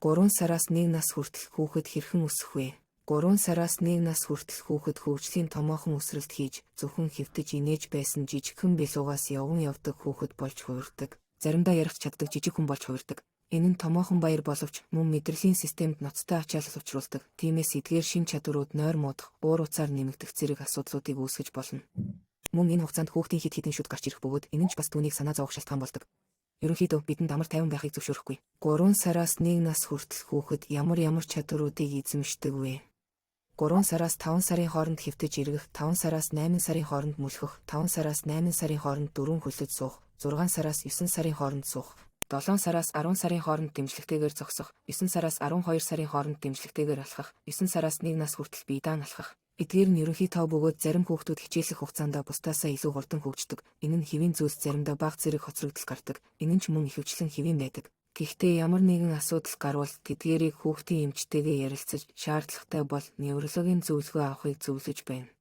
3 сараас 1 нас хүртэл хүүхэд хэрхэн өсөх вэ? 3 сараас 1 нас хүртэл хүүхэд хөгжлийн томоохон өсрэлт хийж, зөвхөн хэвтэж инээж байсан жижигхэн бэлуугаас явдаг хүүхэд болж хувирдаг. Заримдаа ярих чаддаг жижиг хүн болж хувирдаг. Энэ нь томоохон баяр боловч мөн мэдрэлийн системд ноцтой ачаалал учруулдаг. Тиймээс эдгээр шин чадварууд нойр муудах, уур уцаар нэмэгдэх зэрэг асуудлуудыг үүсгэж болно. Мөн энэ хугацаанд хүүхдийн хэд хэдэн шүд гарч ирэх бөгөөд энэ нь ч бас түүнийг санаа зовох шалтгаан болдог. Ерөнхийдөө бидэнд амар тайван байхыг зөвшөөрөхгүй. 3 сараас 1 нас хүртэл хүүхэд ямар чадваруудыг эзэмшдэг вэ? 3 сараас 5 сарын хооронд хэвтэж эргэх, 5 сараас 8 сарын хооронд мөлхөх, 5 сараас 8 сарын хооронд дөрвөн хөлөж суух, 6 сараас 9 сарын хооронд суух, 7 сараас 10 сарын хооронд дэмжлэгтэйгээр зогсох, 9 сараас 12 сарын хооронд дэмжлэгтэйгээр алхах, 9 сараас 1 нас хүртэл биедаан алхах. Эдгээр нь ерөнхий тоо бөгөөд зарим хүүхдүүд хичээлэх хугацаанд бусдаасаа илүү хурдан хөгждөг. Энэ нь хэвийн зүйлс заримдаа бага зэрэг хоцрогдол гардаг. Энэ нь ч мөн ихэвчлэн хэвийн байдаг. Гэхдээ ямар нэгэн асуудал гарвал тэдгээрийг хүүхдийн эмчтэйгээ ярилцаж шаардлагатай бол неврологийн зөвлөгөө авахыг зөвлөж байна.